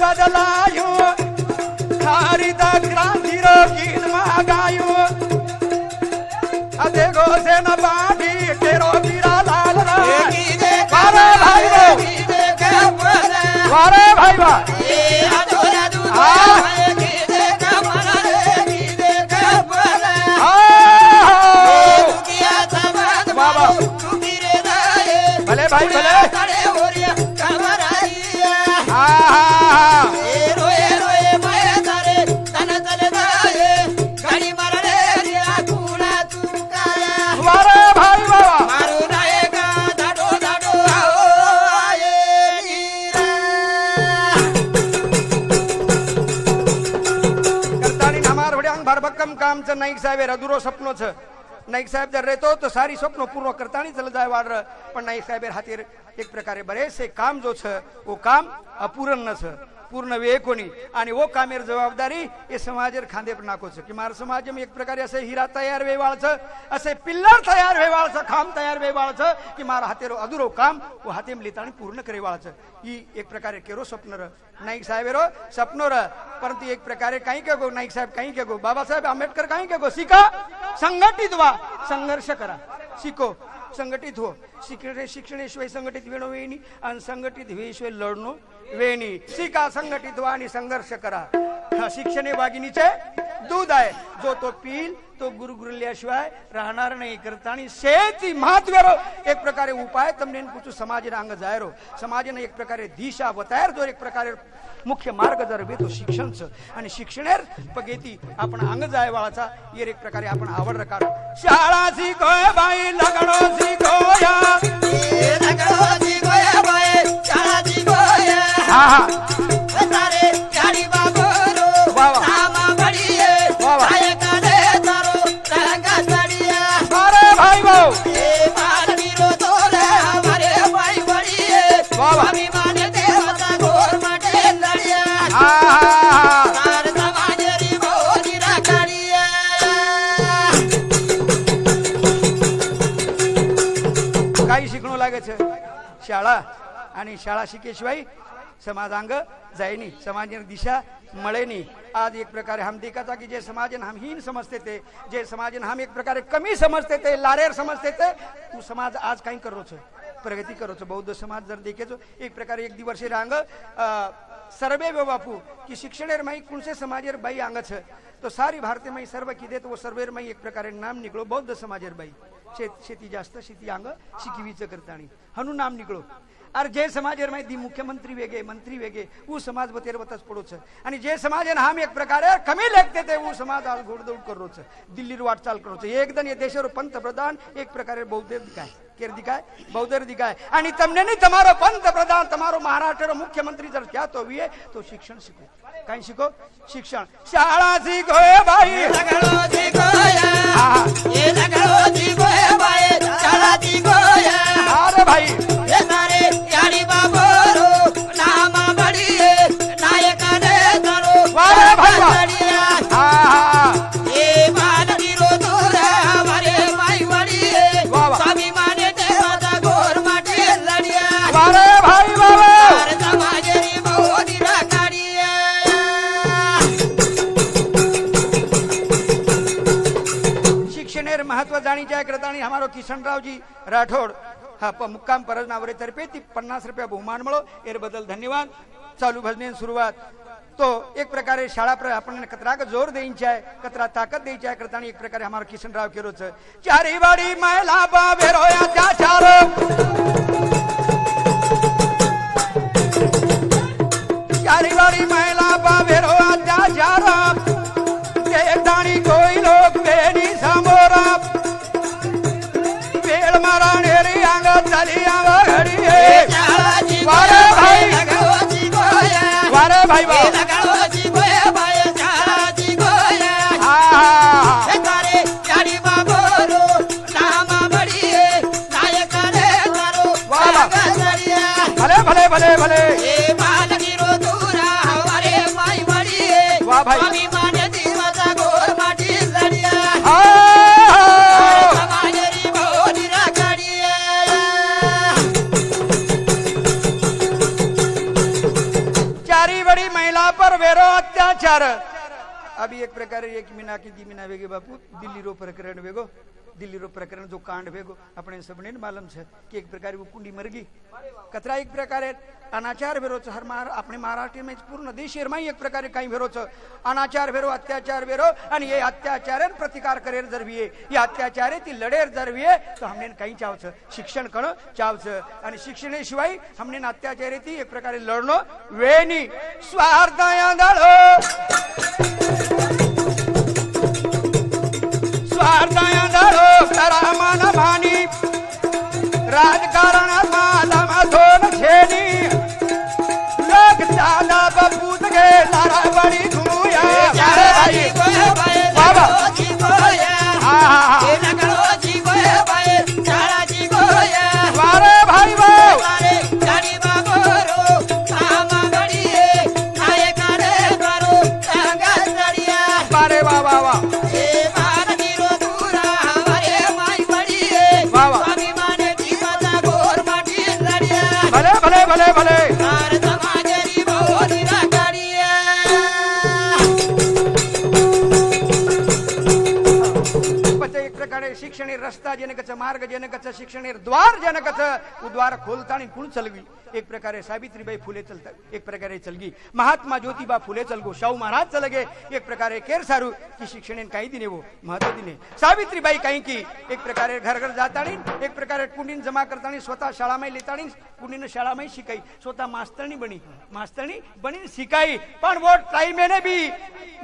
बदलायो हरित क्रांति रो गीत मागायो अते गो से न बाटी तेरो पीरा लाल रा वारे भाई वारे भाई वाह भले भाई भले काम च नाईक साहेब अधुरो सपनो छ नाईक साहेब जर रहतो तो सारी स्वप्न पूर्ण करतानी चल जाय वार पण नाईक साहेब हातीर एक प्रकारे बरेचसे काम जो छ वो काम अपूर्ण छ पूर्ण वे कोणी आणि वो कामेर जबाबदारी ये समाजेर खांदे पर नाको छ कि मार समाज में एक प्रकारे असे हीरा तयार वेवाळ छ असे पिल्लर तयार वेवाळ छ खाम तयार वेवाळ छ कि मार हातेरो अधुरो काम वो हातेम लिताणी पूर्ण करेवाळ छ ई एक प्रकारे केरो स्वप्न र नाईक साहेबेरो सपनो र परंतु एक प्रकारे काही के गो नाईक साहेब काही के गो बाबा साहेब आंबेडकर काही के गो शिका संघटित व्हा संघर्ष करा शिको संघटित हो शिक्षणेशिवाय संघटित वेणो वेणी आणि संघटित वेशिवाय लढणो वेणी शिका संघटित व्हा आणि संघर्ष करा शिक्षणे वाघिणीचे दूध आहे जो तो पील तो गुरुगुरल्याशिवाय राहणार नाही करतानी शेती महत्वेरो एक प्रकारे उपाय तमने कुछ समाज अंग जायरो समाज एक प्रकारे दिशा बतायर जो एक प्रकारे मुख्य मार्ग जर बे तो शिक्षणच आणि शिक्षणेर पगेती आपण अंग जाय वाळाचा ये एक प्रकारे आपण आवड रकारो शाळा शिकोय बाई लगडो शिकोया ए लगडो शिकोया बाई शाळा शिकोया हा हा सारे गाडी बाबरो नामा बडीए काय काढे तारो रंगा साडिया अरे भाई भाऊ ए मानवी रो तोरे हमारे भाई बडीए अभिमान देवता गोर मटे लडिया हा हा सार समाजरी मोदी राखडिया काही शिकणो लागे छे शाळा आणि शाळा शिकेशिवाय समाजांग जायनी समाजन दिशा मळेनी आज एक प्रकारे हम देखा कि जे समाजन हम हीन समझते थे जे समाजन हम एक प्रकारे कमी समझते थे लारेर समझते थे तू समाज आज काही करो छे प्रगति करो छे बौद्ध समाज जर देखे जो एक प्रकारे एक दिवस रांग सर्वे बापू कि शिक्षणेर माई कुणसे समाजेर बाई आंग छे तो सारी भारतीय माई सर्व किदे तो वो सर्वेर माई एक प्रकारे नाम निकलो बौद्ध समाजेर बाई शेती जास्त शेती आंग शिकवीच करतानी हनु नाम निकलो और जे समाजेर में दी मुख्यमंत्री वेगे मंत्री वेगे वो समाज बतेर बतच पड़ो छे आणि जे समाज हम एक प्रकारे कमी लेखते थे वो समाज आज घोड़दौड़ करो छे दिल्ली वाटचाल करो छे एकदम ये देशर पंतप्रधान एक प्रकारे बौद्ध दिखाय केर दिखाय बौद्धर दिखाय आणि तमने नहीं तमारो पंतप्रधान तमारो महाराष्ट्र मुख्यमंत्री जर क्या तो हुए तो शिक्षण शिको काय शिको शिक्षण शाळा शिको भाई लगडो शिको ये लगडो शिको भाई शाळा शिको अरे भाई ये सारे यानी बाबरो नामा बडीए नायक ने तरो वारे भाई हां ये मानवी रो तोरे हमारे भाई बडीए स्वाभिमान देवता गोर माटे लडिया वारे भाई बाबा सारे समाजेरी मोदी राखडिया शिक्षणेर महत्व जाणी जाय करतानी हमारो किशनराव जी राठोड हा मुक्काम परजनावरे तर्फे ती 50 रुपया बहुमान मळो एर बदल धन्यवाद चालू भजने सुरुवात तो एक प्रकारे शाळा आपण कतरा जोर देईंची आहे कतरा ताकद द्यायची आहे करताना एक प्रकारे हमारा किशनराव केरोच चारी वाडी महिला बाबेरोया त्या चार चारी वाडी महिला बाबेरोया त्या चार एक दाणी कोई लोक बेनी समोरा पेड़ मारा नेरी आंग चली आंग घड़ी है वारे भाई वारे भाई भले भले भले भले वाह भाई चारी बड़ी महिला पर वेरो अत्याचार। अभी एक प्रकारे एक मीना की दी मीना वेगे बापू दिल्ली रो प्रकरण वेगो, दिल्ली रो प्रकरण जो कांड वेगो अपने सबने मालूम है कि एक प्रकार वो कुंडी मर गई कतरा एक प्रकारे अनाचार भेरो हर अपने महाराष्ट्र में पूर्ण देश में एक प्रकारे काही भेरो अनाचार भेरो अत्याचार भेरो आणि ये अत्याचार प्रतिकार करेर जर भी ये अत्याचार ती लढेर जर भी तो हमने काही चावच शिक्षण कण चावच आणि शिक्षणाशिवाय हमने अत्याचार ती एक प्रकारे लढणं वेणी स्वार्थ यादळो स्वार्थ यादळो करामान मानी राजकारणात माला माथोन छेनी लोक दादा बपूत गे लारा बडी घुया भाई बाबा ए नगरो जी गोया बाय चारा जी गोया वारे भाई बाबा वारे गाडी बाबरो कामा गडी नाय कारे करो संगा सडिया वारे बाबा वा ए बार नीरो दूरा वारे माई बडी बाबा स्वामी माने जीवाचा गोर माटी लडिया भले भले भले भले तार समाजेरी बोली ना गाडिया પછી એક પ્રકારે શિક્ષણ રસ્તા જેને કચ્છ માર્ગ જેને કચ્છ શિક્ષણ દ્વાર જેને કચ્છ ઉદ્વાર ખોલતાણી કુણ ચલવી एक प्रकारे सावित्रीबाई फुले चलता एक प्रकारे चलगी महात्मा ज्योतिबा फुले चलगो शाहू महाराज चलगे एक प्रकारे केर सारू की शिक्षण काही दिने वो महत्व दिने सावित्रीबाई काही की एक प्रकारे घर घर जाताणी एक प्रकारे कुंडीन जमा करताणी स्वतः शाळाમાં લેતાણી कुंडीन शाळाમાં शिकाई स्वतः मास्तरनी बनी शिकाई पण वो टाइम ने भी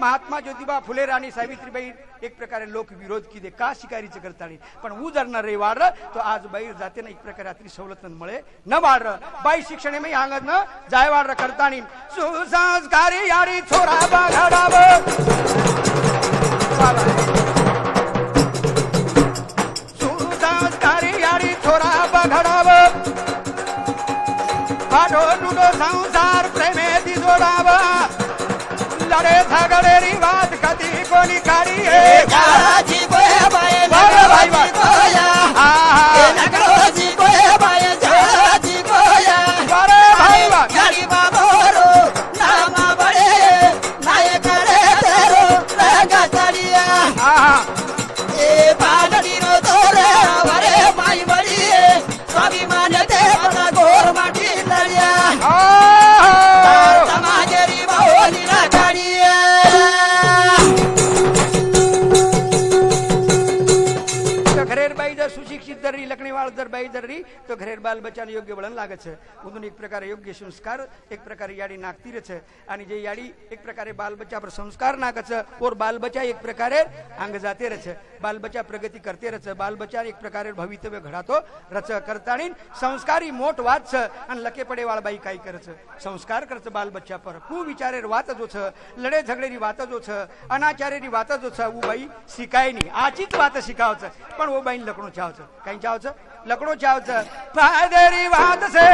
महात्मा ज्योतिबा फुले राणी सावित्रीबाई एक प्रकारे लोक विरोध की दे का शिकारीच करताणी पण ऊ जर न रे वाढ तो आज बाहेर जाते ना एक प्रकारे आतली सवलत मळे न वाढ बाई शिक्षण में आंगद न जाय वाढ करताणी सुसंस्कारी यारी छोरा बाघडाव सुसंस्कारी यारी छोरा बाघडाव फाटो लुडो संसार प्रेमे दी जोडाव लढे झगडे रिवाज कधी कोणी काढी चारा जी गोया बाय भाई नगरो जी गोया ए नगरो जी गोया बाय चारा जी गोया अरे भाई बा गाडी बाबरो नामा बडे नाय करे तेरो रंगा सडिया ए बाडडी रो तोरे वरे माई बडी स्वामी माने ते पता गोर माटी लडिया समाजेरी बाहोली ना गाडिया घरेरबाई जर सुशिक्षित जरी लकणीवाळ जर बाई जरी तो घरेर बाल बच्चाने योग्य वळण लागत છે उदून एक प्रकारे योग्य संस्कार एक प्रकारे याडी नागतीर છે आणि जे याडी एक प्रकारे बाल बच्चा पर संस्कार नागत છે और बाल बच्चा एक प्रकारे अंग जाते रह છે बाल बच्चा प्रगति करते रह છે बाल बच्चा एक प्रकारे भवितव्य घडातो रच करताणी संस्कारी मोठ वात છે અને લકે પડે વાળ બાઈ કાઈ કરે છે संस्कार करছে बाल बच्चा पर कु विचारे वात जो છે लडे झगडेरी वात जो છે अनाचारेरी वात जो છે वो बाई शिकाय नहीं आचीच वात शिकाव છે पण वो बाई लकड़ो चाव છે कहीं चाव છે लकड़ो चाव છે फायदेरी वात से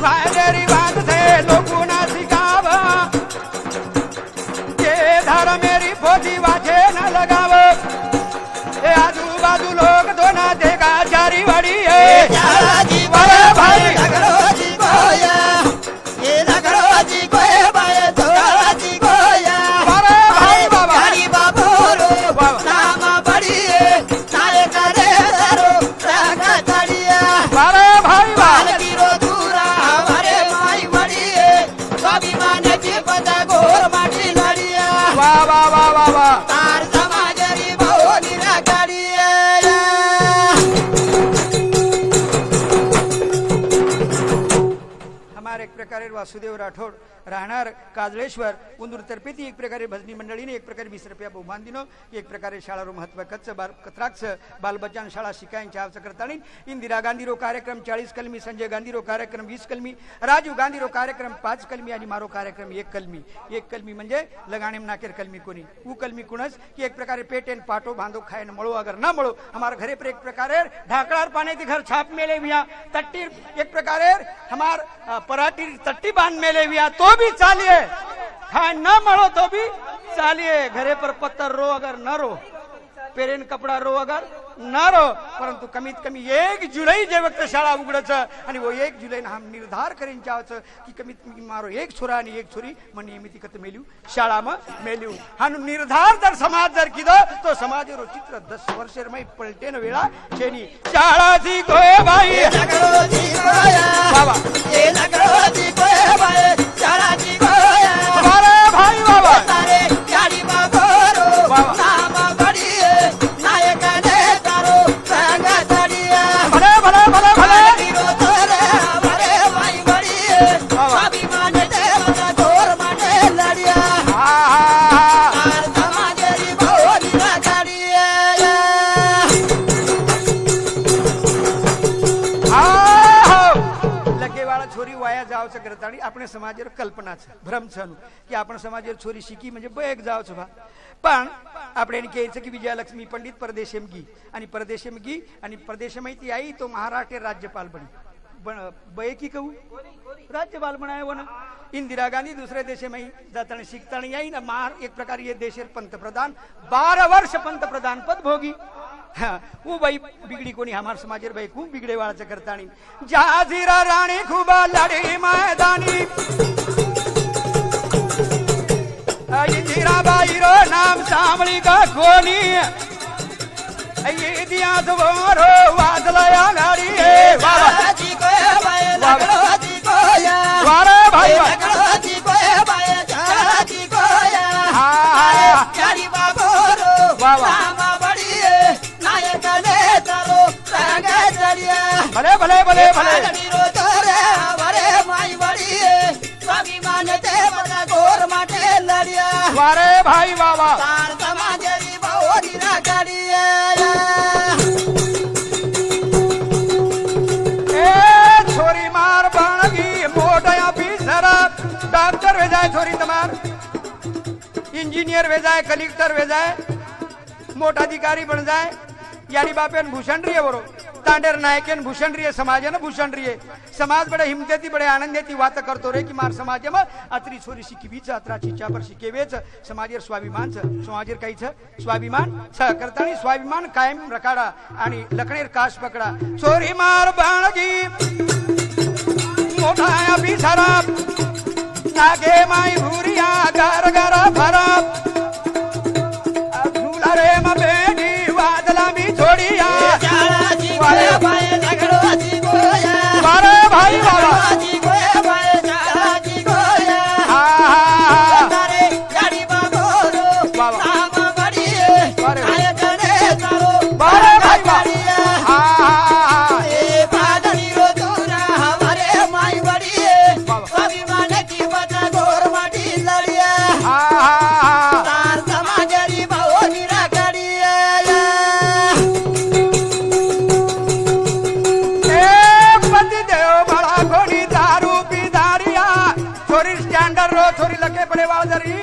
फायदेरी वात से लोगों ना सिखाव ये धर मेरी फौजी वाचे न लगाव ये आजू बाजू लोग दोना देगा चारी बड़ी है चारा जी अरे गोया भाई बाय नगरो जी गोया ए नगरो जी गोया बाय चारा जी गोया अरे भाई बाबा गाडी बाबरो बाबा नामा बडी नाय करे तेरो रंगा सडिया अरे भाई बाबा बालकीरो दूरा वरे माई बडी स्वामी माने जी पता गोर माटी लडिया वाह वाह वाह वाह वाह तार समाजेरी बाहोली ना गाडिया हमारे एक प्रकारे वासुदेव राठोड राहणार काजळेश्वर उंदूर तर्फे ती एक प्रकारे भजनी मंडळीने एक प्रकारे 20 रुपया बहुमान दिनो एक प्रकारे शाळारो महत्व कच्च कत्राक्ष बाल बच्चान शाळा शिकायची आवश्यक करतानी इंदिरा गांधी रो कार्यक्रम 40 कलमी संजय गांधी रो कार्यक्रम 20 कलमी राजीव गांधी रो कार्यक्रम 5 कलमी आणि मारो कार्यक्रम 1 कलमी म्हणजे लगाणेम नाकेर कलमी कोणी ऊ कलमी कुणच की एक प्रकारे पेटेन पाटो बांधो खाए न मळो अगर न मळो हमार घरे पर एक प्रकारे ढाकड़ार पाने की घर छाप मेले विया तट्टी एक प्रकारे हमार पराठी तट्टी बांध मेले विया तो भी चालिए खाए न मळो तो भी चालिए घरे पर पत्थर रो अगर न रो पेरेन कपड़ा रो अगर नारो परंतु कमीत कमी 1 जुलै जे वक्त शाळा उघडच आणि वो 1 जुलै हा निर्धार करेन चावच की कमीत कमी मारो 1 छोरा आणि 1 छोरी मन नियमित कत मेल्यू शाळा में मेल्यू हानु निर्धार जर समाज जर कीधो तो समाज रो चित्र 10 वर्ष में पलटे न वेळा छेनी शाळा जी कोय भाई नगरो जी गोया बाबा ए नगरो जी गोया भाई शाळा जी गोया अरे भाई बाबा तारे गाडी बाबरो बाबा नाम बडीए नायक ने तारो संग चढिया भले भले भले भले वीरो तोरे भरे भाई बडीए स्वाभिमान देवता गोर माटे लडिया तार समाजेरी भोली ना गाडीए लगे वाला छोरी वाया जावचं करतानी આપણે સમાજેર કલ્પના છે ભ્રમ છે કે આપણે સમાજેર છોરી શીખી म्हणजे બેગ જાવ છો पण આપણે એને કહે છે કે વિજયલક્ષ્મી પંડિત પરદેશેમ ગઈ અને પરદેશેમ ગઈ અને પરદેશમાં ती आई तो महाराष्ट्र राज्यपाल बनी बये की कहू राज्यपाल बनाया वो ना इंदिरा गांधी दूसरे देश में जाता शिकता नहीं आई ना मार एक प्रकार ये देशेर पंतप्रधान 12 वर्ष पंतप्रधान पद भोगी हाँ, वो भाई बिगड़ी कोनी हमारे समाजेर भाई खूब बिगड़े वाला करता नहीं जाजीरा रानी खूबा लड़ी मैदानी इंदिरा बाई रो नाम सामली का कोनी ये दिया तो वो वादलया गाड़ी है शाळा जी गोया भाई नगरो जी गोया वारे भाई नगरो जी गोया भाई शाळा जी गोया हाँ गाडी बाबरो वाह, वाह। नाम बडीए नायक ने तारो संग चढिया भले भले भले भले वीरो तोरे भरे भाई बडीए स्वाभिमान देवता गोर माटे लडिया वारे भाई बाबा तार समाजेरी भोली ना गाडीए छोरी मार बाणगी मोटा ऑफिसर डॉक्टर वे जाए छोरी तमार इंजीनियर वे जाए कलेक्टर वे जाए मोटा अधिकारी बन जाए यानी बापेन भूषण रही है बरो तांडेर नायकेन भूषण रही है समाज न भूषण रही है समाज बड़े हिमतेती बड़े आनंदेती बात करतो रे की मार समाज में अत्री छोरी शिकीबीच अत्रा चिचा पर शिकेवेच समाजेर स्वाभिमान छ समाजेर काही छ स्वाभिमान छ करतानी स्वाभिमान कायम रखाडा आणि लखणेर काश पकडा छोरी मार बाणगी मोठा अभिसरा नागे माई भूरिया गार गार भरा झूला रे म बेटी वादला मी छोड़िया शाळा जी गोया भाई नगरो जी गोया वारे भाई बाबा जी गोया भाई शाळा जी गोया हाँ तारे गाडी बाबरो बाबा नाम बडीए वारे नायक ने तारो वारे भाई चढिया हाँ ए पादनी रो तोरा हमारे माई बडीए बाबा। स्वाभिमान की बता गोर माटी लडिया हाँ तार समाजेरी भोली ना गाडीए पति देव बड़ा घोड़ी दारू पी दारिया छोरी स्टैंडर रो छोरी लके पड़े वाल जरी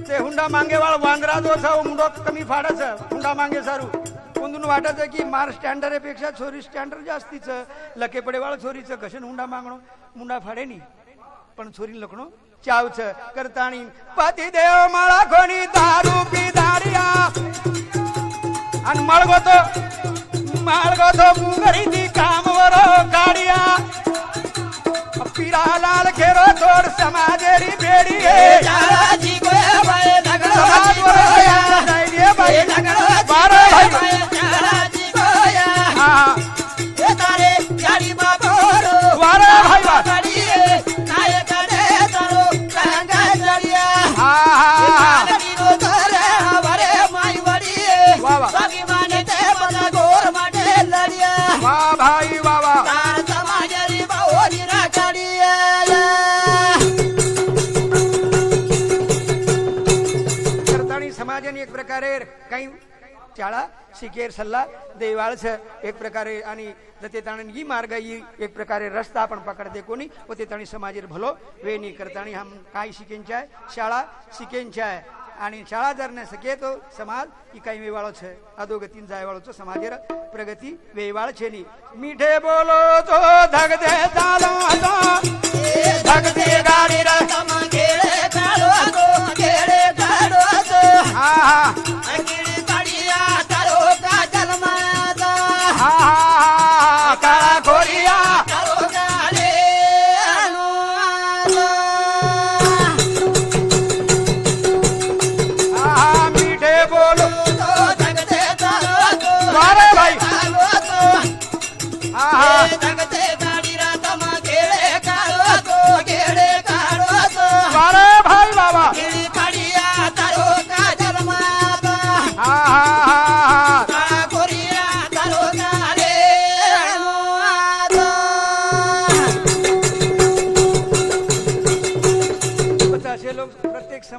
ते हुंडा मांगे वाल वांदरा जो छ मुंडो कमी फाडच हुंडा मांगे सारू उंदून वाटत की मार स्टँडर पेक्षा छोरी स्टँडर जास्तीच लके पडे वाळ छोरीचं कशन हुंडा मागणो मुंडा फाडे नी पण छोरी लखणो चावच करताणी पति देव माळा घोणी दारू पी दारिया आणि माळगो तो मुंगरी दी कामवर काढिया पीरा लाल खेरो तोड समाजेरी बेडी शाळा जी गोया भाई नगरो समाज जी वर गोया जायले बाई नगरो बारा भाई शाळा जी गोया हाँ ए तारे गाडी बाबरो वारे भाई बा बडीए नायक ने तारो संग चढिया हाँ वीरो तोरे भरे भाई बडीए वाह, वाह। स्वाभिमान देवता गोर माटे लडिया वाह भाई बाबा तार समाजेरी भोली ना गाडीए करताणी समाजाने एक प्रकारे काही शाळा शिकेर सल्ला देवाळ छ एक प्रकारे आणि जते ताणी ही मार्ग ही एक प्रकारे रस्ता आपण पकडते कोणी व ते ताणी समाजेर भलो वेणी करताणी हम काय शिकेंचाय शाळा शिकेंचाय आणि शाळा जर न सके तो समाज ही काही वेवाळो छ अधोगतीन जायवाळो छ समाजेर प्रगती वेवाळ छेनी मीठे बोलो तो धग दे चालो धग दे गाडी रे तम गेळे काढो हा हा अंगिडी काढिया तारो का जलमा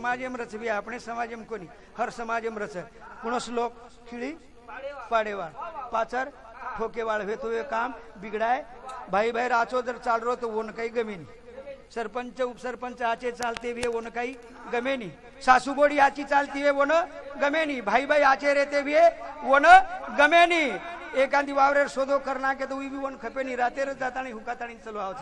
समाज एम रच भी अपने समाज एम कोनी हर समाज एम रच पुनः श्लोक खिड़ी पाड़ेवाड़ पाचर ठोकेवाड़ हुए तो ये काम बिगड़ाए भाई भाई राचो जर चाल रो तो वो न कहीं गमे नहीं सरपंच उपसरपंच आचे चालते हुए वो न कहीं गमे नहीं सासू बोड़ी आची चालती है वो न गमे नहीं भाई भाई आचे रहते हुए वो न गमे नहीं एकांदी वावरे शोधो करना के तो भी वन खपे नहीं राते रच जाता नहीं हुकाता नहीं चलो आओ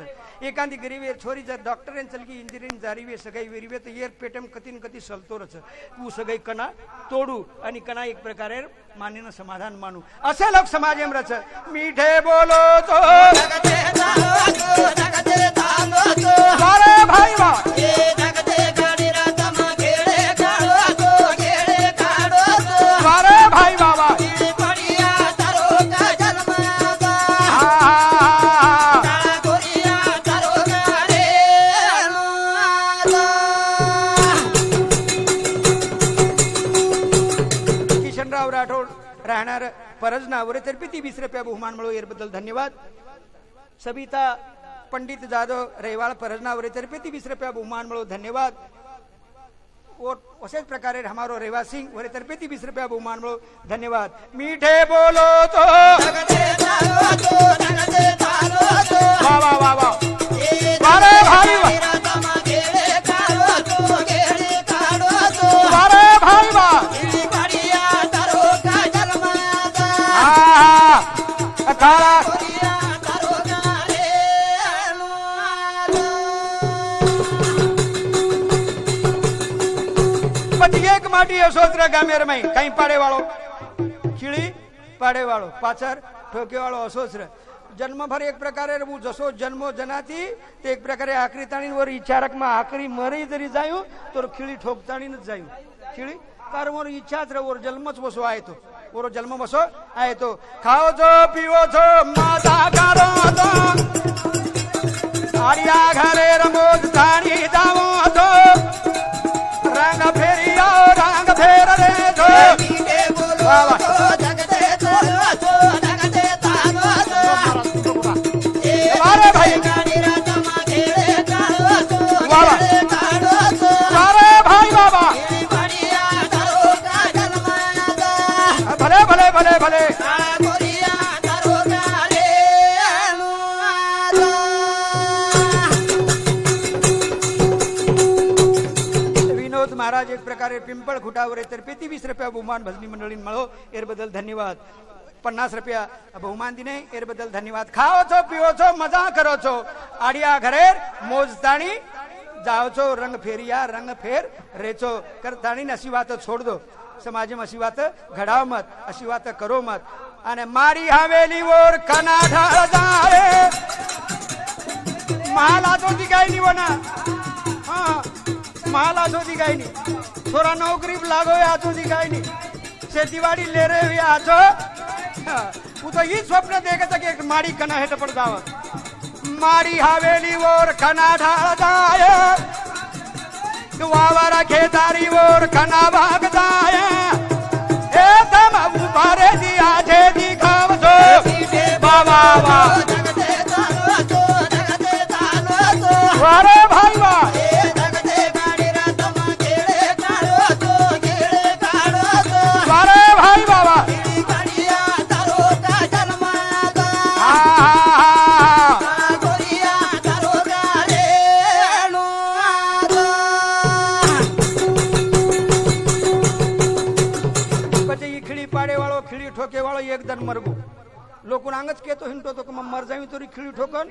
एकांदी गरीब छोरी जर डॉक्टर चल की इंजिनियरिंग जारी वे सगाई वेरीवे तो ये पेटम कती न कती सलतो रच तू सगाई कना तोडू आणि कना एक प्रकारे मानीनं समाधान मानू असे लोक समाज एम रच मीठे बोलो तो अरे भाई वाह अरे भाई बाबा किशनराव राठोड राहणार परजना वरे तर्फे 20 रुपया बहुमान मिळो याबद्दल धन्यवाद सबिता पंडित जाधव रेवाळ परजना वरे तर्फे 20 रुपया बहुमान मिळो धन्यवाद और उसी प्रकार हमारो रेवा सिंह वरे तरफे 20 रुपया बहुमान मिलो धन्यवाद मीठे बोलो तो वाह वाह वाह वाह अरे भाई अरे भाई वाह एक माटी यशोत्रा गामेर में कहीं पाड़े वालों खिड़ी पाड़े वालों पाचर ठोके वालों असोस्र जन्म भर एक प्रकारे जसो जन्मो जनाती ते एक प्रकारे आखरी ताणी वर इच्छारक में आखरी मरी जरी जायू तो खिड़ी ठोकताणी न जायू खिड़ी कार मोर इच्छा रे और जन्मच बसो आए तो और जन्म बसो आए तो खाओ जो पीओ जो माता करो तो आड़िया घरे रमोज ताणी जाओ तो रंग फेरिया रंग फेर रे जो अरे भाई अरे भाई बाबा भले भले भले भले महाराज एक प्रकारे पिंपळ खुटावर तर्फे 20 रुपया बहुमान भजनी मंडळी मिळो याबद्दल धन्यवाद 50 रुपया बहुमान दिने याबद्दल धन्यवाद खाओ छो पिओ छो मजा करो छो आड़िया घरे मोजताणी जाओ छो रंग फेरिया रंग फेर रेचो करताणी अशी बात छोड़ दो समाज में अशी बात घडाव मत अशी बात करो मत आणि मारी हवेली वर कनाडा जाए महाल आजो दिखाई नहीं बना हाँ महाल आजो दिखाई नहीं थोड़ा नौकरी लागो आजो दिखाई नहीं शेतीवाड़ी ले रहे हुए आजो वो तो ये स्वप्न देखा कि एक माड़ी कना हेठ पड़ जाव मारी हवेली और कना ढाल जाए वावरा खेतारी और कना भाग जाए ए तम उभारे दिया जे दिखाव जो बाबा अरे भाई वाह ठोके वालों एक दिन मरगो लोग आंगच के तो हिंटो तो मर जाऊ तो खिड़ी ठोकन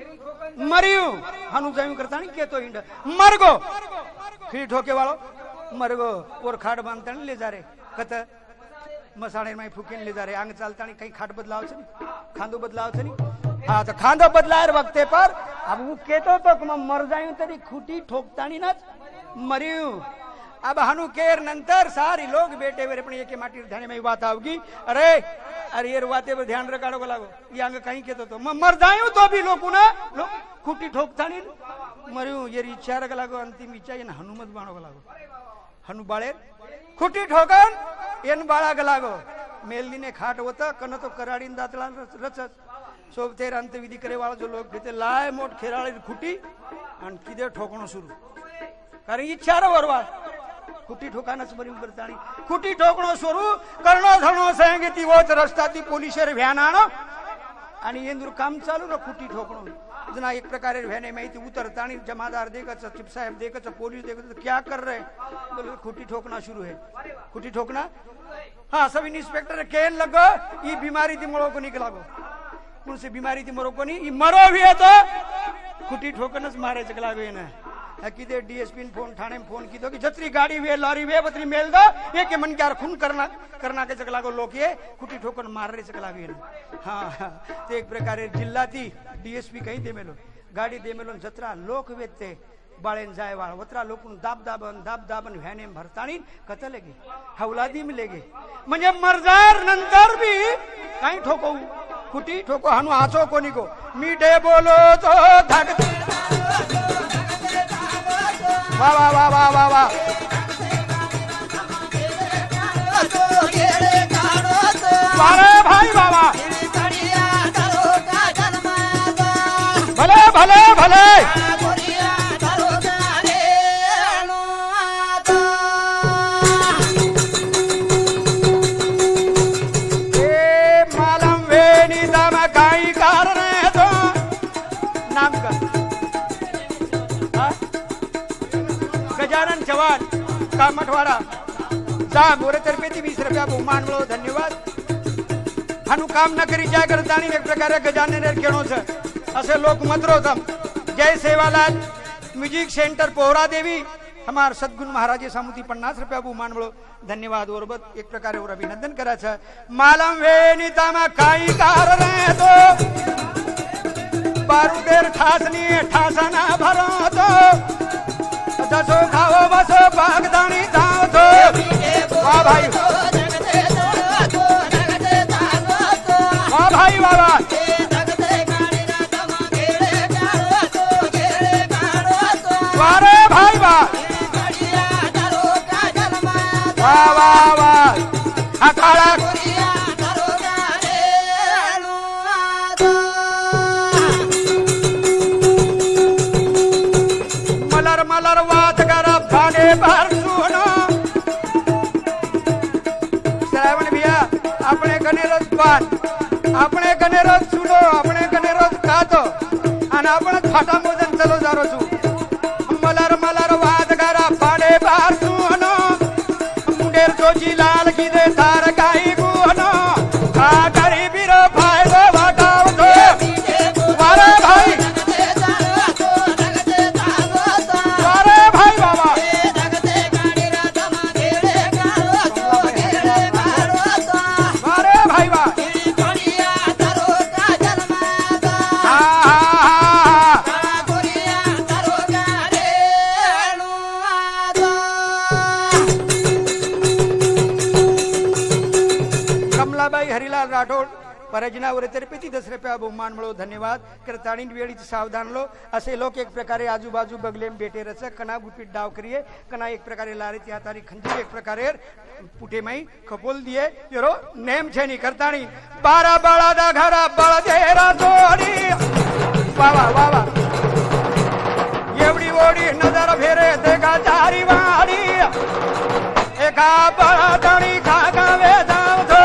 मरियो हनु जाऊ करता नहीं के तो हिंड मरगो खिड़ी ठोके वालों मरगो और खाट बांधता नहीं ले जा रहे कत मसाणे में फूकीन ले जा रहे आंग चालता नहीं कहीं खाट बदलाव से नहीं खांदो बदलाव से नहीं हाँ तो खांदो बदलाए वक्ते पर अब वो कहतो तो मर जाऊ तरी खूटी ठोकता नहीं ना मरियो अब हनु केर नंतर सारी लोग बेटे वे अपने एक माटी ध्यान में बात आओगी अरे अरे ये बातें पर ध्यान रखाड़ो लागो ये आंग कहीं के तो मर जाऊं तो भी लोग ना खूटी ठोकता नहीं मरियो ये इच्छा रख लागो अंतिम इच्छा ये हनुमत बाणो लागो हनु बाळे खूटी ठोकन एन बाळा लागो मेलनी ने खाट होता कन तो कराडीन दातला रच सोबतेर अंतविधी करे वाला जो लोग कहते लाय मोठ खेराळी खूटी आणि किदे ठोकणो सुरू कारण इच्छा रे वरवा खुटी ठोकानच बरी करताणी खुटी ठोकणो सोरू करणो धरणो सांगिती वोच रस्ताती पोलिसर व्हॅन आणो आणि येंदूर काम चालू ना खुटी ठोकणो जना एक प्रकारे व्हॅने माहिती उतरताणी जमादार देखच चिप साहेब देखच पुलिस देखच क्या कर रहे बोले खुटी ठोकना शुरू है खुटी ठोकना हाँ सब इंस्पेक्टर कहने लगो ये बीमारी थी मरो को निकला गो कौन सी बीमारी थी मरो को नहीं ये मरो भी है तो खुटी ठोकनच मारे चकला गए ना कीधे डीएसपी ने फोन थाने में फोन की दो कि जतरी गाड़ी वे लॉरी वे बतरी मेल दो ये के मन क्या खून करना के चकला को लोग ये खुटी ठोकन मार रहे चकला गए हाँ तो एक प्रकार जिल्ला थी डीएसपी कहीं दे मेलो गाड़ी दे मेलो जतरा लोक वेते बाळेन जाय वाळ वतरा लोकून दाब दाबन व्हॅने भरताणी कतले गे हवलादी में लेगे म्हणजे मरजार नंतर भी काही ठोकू खुटी ठोको हानु आचो कोणी को मीठे बोलो तो धाक वाह वाह वाह वाह वाह वाह वारे भाई बाबा भले भले भले मालम वेनी दम काई कारण तो नाम का गजानन चव्हाण कामठवाडा जा मोरे तर्फे 20 रुपया बहुमान मिळो धन्यवाद हानु काम न करी जाय करतानी एक प्रकारे गजानन केणो छ असे लोक मतरो तम जय सेवालाल म्यूजिक सेंटर पोहरा देवी हमार सद्गुण महाराज सामुती 50 रुपया बहुमान मिळो धन्यवाद और एक प्रकारे और अभिनंदन करा छ मालम वेनी तम काई कारण तो बारूदेर ठासनी ठासना भरो तो दसो खाओ बसो बागदानी जाओ तो वाह भाई वाह भाई वाह वारे भाई वाह वाह वाह वाह अखाड़ा मलर मलर वात कर भाने भर सुनो श्रावण भैया अपने कने रोज पान अपने कने रोज सुनो अपने कने रोज खातो आणि आपण फाटा मोजन चलो जारो छु मलर मलर वात कर भाने भर सुनो मुंडेर जोजी लाल की दे तार काई गुनो का करी बिरो फायदो वाटाव तो वारे भाई हरिलाल राठोड परजना तर्फे 10 रुपया बहुमान मिळो धन्यवाद करताणी वेळीच सावधान लो असे लोक एक प्रकारे आजूबाजू बगलेम बेटे रच कना गुपीट डाव करिए कना एक प्रकारे लारे त्या तारी खंजीर एक प्रकारे पुटे मई खपोल दिए योरो नेम छेनी करताणी 12 बाळा दा घरा बळ देरा जोडी वाह वाह वाह एवढी ओडी नजर फेरे देगा चारी वाडी एका बळातणी खागावे जाव तो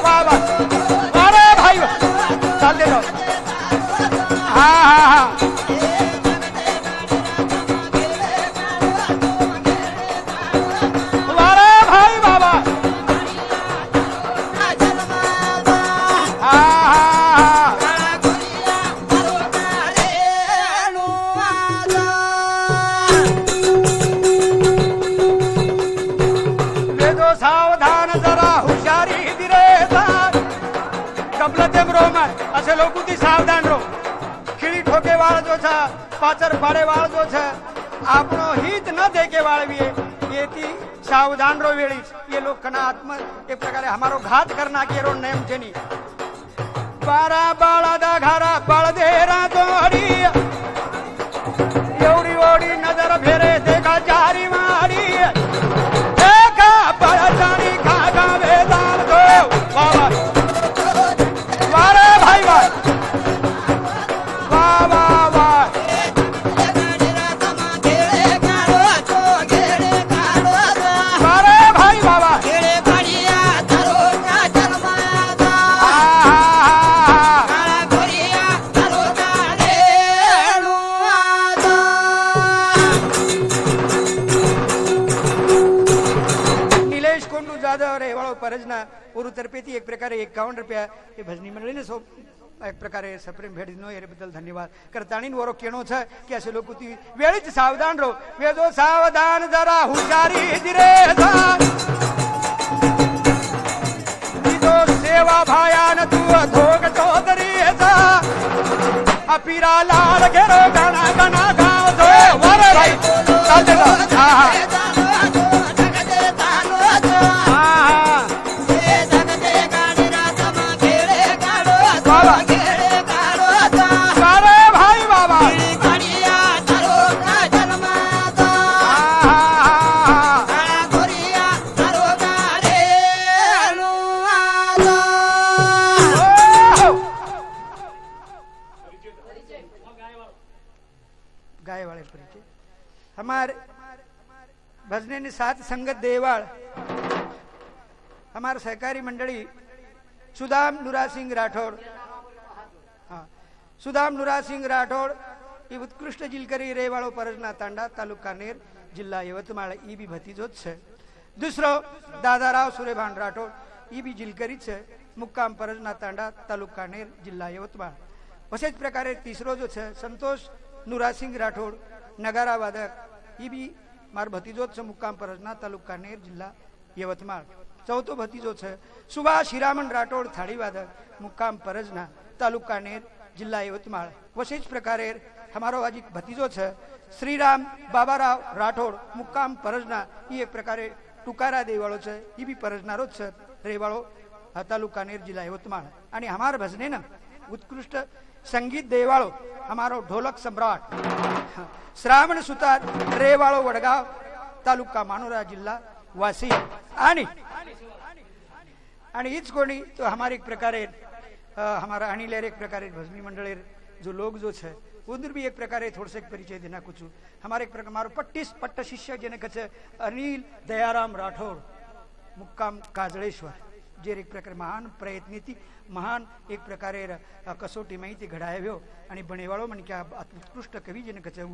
वाह वाह अरे भाई चालले लो हा हा हा वारे भाई बाबा हा हा वेदो सावधान जरा हुशारी दिरेचा कपलते ब्रोमन असे लोक ती सावधान रो खिली ठोके वाळ जो छ पाचर फाड़े वाळ जो छ आपनो हित न देके वाळ भी ये ती सावधान रो वेळी ये लोग कना आत्म एक प्रकारे हमारो घात करना के रो नेम छेनी 12 बाळा दा घरा बळ देरा दोडी एवढी ओडी नजर फेरे देखा चारी माडी देखा बळ जाणी खागा वेदाल दो बाबा वारे भाई वाह वाह वाह वाह परजना तर्फे ती एक प्रकारे 51 रुपया એ ભજની મંડળીને એક પ્રકારે સપ્રેમ ભેટ દીધો એ બદલ ધન્યવાદ કરતાણીને વરો કેણો છે કે અસે લોકો તી વેળી જ સાવધાન રહો વેજો સાવધાન જરા હુશારી ધીરે થા દીધો સેવા ભાયાન તું ધોગ ચૌધરી થા અપીરા લાલ ઘેરો ગાના ગાના ગાવ જો વરે ભાઈ ચાલતે હા हमारे भजने ने साथ संगत देवाल हमारे सहकारी मंडली सुदाम नुरा सिंह राठौड़ हाँ सुदाम नुरा सिंह राठौड़ ये उत्कृष्ट जिलकरी रेवाड़ो परजना तांडा तालुका नेर जिल्ला यवतमाळ ई भी भतीजोच छे दूसरो दादाराव सुरेभान राठौड़ ई भी जिलकरी छे मुक्काम परजना तांडा तालुका नेर जिल्ला यवतमाळ असेच प्रकारे तीसरो जो छे संतोष नुरासिंह राठौड़ नगारा वादक ई भी मार भतीजो छे मुक्काम परजना तालुका नेर जिल्ला यवतमाळ चौथो भतीजो छे सुभाष हिरामण राठौड़ थाળી वादक मुक्काम परजना तालुका नेर जिल्ला यवतमाळ वसेच प्रकारे हमारो आज भतीजो छे श्रीराम बाबाराव राठौड़ मुक्काम परजना ई एक प्रकारे टुकारा देवाळो छे ई भी परजनारो छे रेवाळो तालुका नेर जिल्ला यवतमाळ आणि हमार भजने न उत्कृष्ट संगीत देवाळो हमारो ढोलक सम्राट श्रावण सुतार रेवाळो वडगाव तालुका मानोरा जिल्हा वासी आणि हीच कोणी तो हमारे एक प्रकारे हमारा अनिलेर एक प्रकारे भजनी मंडळेर जो लोग जो छे उधर भी एक प्रकारे थोड़से परिचय देना कुछ हमारे एक प्रकार मारो पट्ट शिष्य जेने कहे अनिल दयाराम राठौड़ मुक्काम काजळेश्वर जे एक प्रकारे महान प्रयत्नी थी महान एक प्रकारे कसोटी माहिती घडाव्यो आणि बनेवाळो म्हण की उत्कृष्ट कवी जेने कहे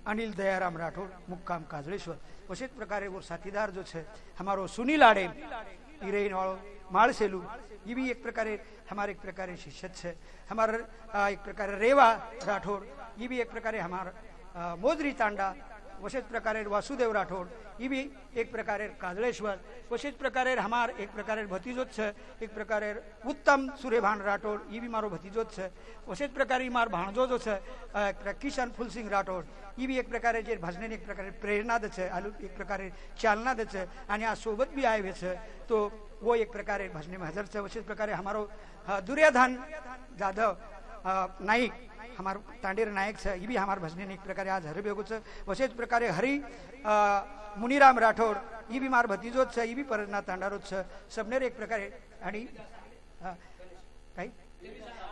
अनिल दयाराम राठौड़ मुक्काम काजळेश्वर असेच प्रकारे वो साथीदार जो छे हमारो सुनील आड़े हिरेन वाळो माळसेलू ये भी एक प्रकारे हमारे एक प्रकारे शिष्य छे हमारे एक प्रकारे रेवा राठौड़ ये भी एक प्रकारे हमार मोजरी तांडा वसेच प्रकारे वासुदेव राठौड़ ये भी एक प्रकारे काजळेश्वर वसेच प्रकारे हमार एक प्रकारे भतीजोच छे एक प्रकारे उत्तम सुरेभान राठौड़ ये भी मारो भतीजोच छे वसेच प्रकारे मार भाणजो जो छे किशन फुलसिंह राठौड़ ये भी एक प्रकारे जे भजने एक प्रकारे प्रेरणा दे छे आलू एक प्रकारे चालना दे छे आणि आ सोबत भी आवे छे तो वो एक प्रकारे भजने में हाजर छे वसेच प्रकारे हमारो दुर्योधन जाधव नाइक हमार तांडेर नायक छे ये भी हमार भजने एक प्रकारे आज हरे बेगो छे वसेच प्रकारे हरि मुनिराम राठौड़ ये भी मार भतीजो छे ये भी परजना तांडारो छे सबने एक प्रकारे आणि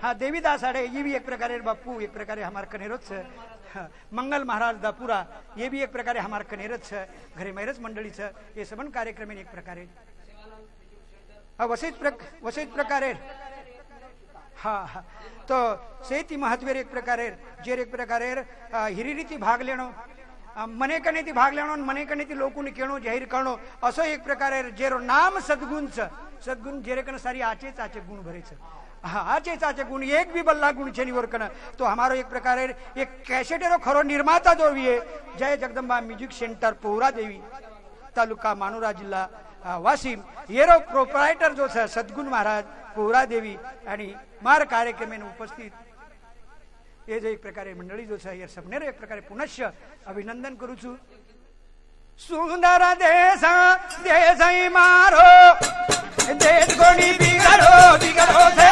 हाँ देवीदास आड़े ये भी एक प्रकारे बापू एक प्रकारे हमार कनेरोच छे मंगल महाराज दापुरा ये भी एक प्रकारे हमार कनेरच छे घरे मैरज मंडली छे ये सबन कार्यक्रम एक प्रकारे वसेच प्रकारे हाँ हाँ तो सेती महत्वेर एक प्रकारे जे एक प्रकारे हिरी रीति भाग लेनो मने कनेती भाग लेनो मने कनेती लोकोने केणो जाहीर करणो असो एक प्रकारे जेरो नाम सद्गुण छे सद्गुण जेरे कने सारी आचे चाचे गुण भरे छे हाँ आचे चाचे गुण एक भी बल्ला गुण छे निवर कने तो हमारो एक प्रकारे एक कैसेटेरो खरो निर्माता जो भी है जय जगदंबा म्यूजिक सेंटर पोहरा देवी तालुका मानोरा जिल्ला वासिम येरो प्रोप्राइटर जो छे सद्गुण महाराज पोहरा देवी आणि मार कार्यक्रम में उपस्थित ये जो एक प्रकारे मंडली जो है सबने एक प्रकारे पुनश्च अभिनंदन करू छू सुंदर देश देश मारो देश कोनी बिगड़ो बिगड़ो से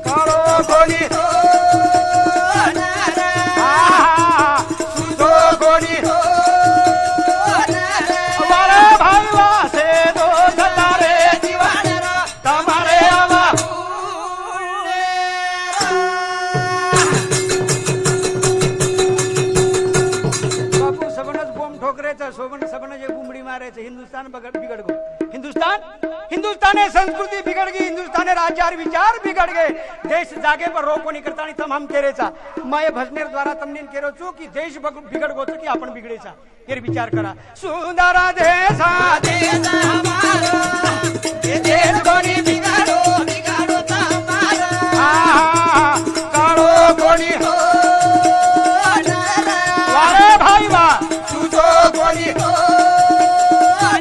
करो कोनी सुधो कोनी हिंदुस्तान बिगड़ गो हिंदुस्तान संस्कृति बिगड़ गई हिंदुस्तान तेरा आचार विचार बिगड़ गए देश जागे पर रोको नहीं करता नहीं तमाम तेरेचा मैं भजनेर द्वारा तमने केरो छू की देश बिगड़ गो की आपण बिगड़ेचा ये विचार करा सुंदर देशा देश हमारा ये देश कोणी बिगाडो बिगाडो तमारा काळो कोणी हो नारा वारे भाई वा तुझो कोणी हो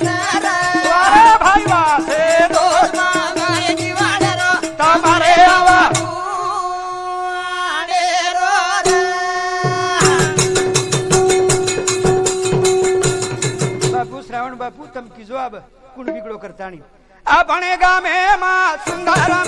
नारा वारे भाई वा से दोष मागाय निवाडरा तमारे आवा बापू श्रावण बापू तम कीजो अब कुण बिगड़ो करताणी अपने गामे मां सुंदर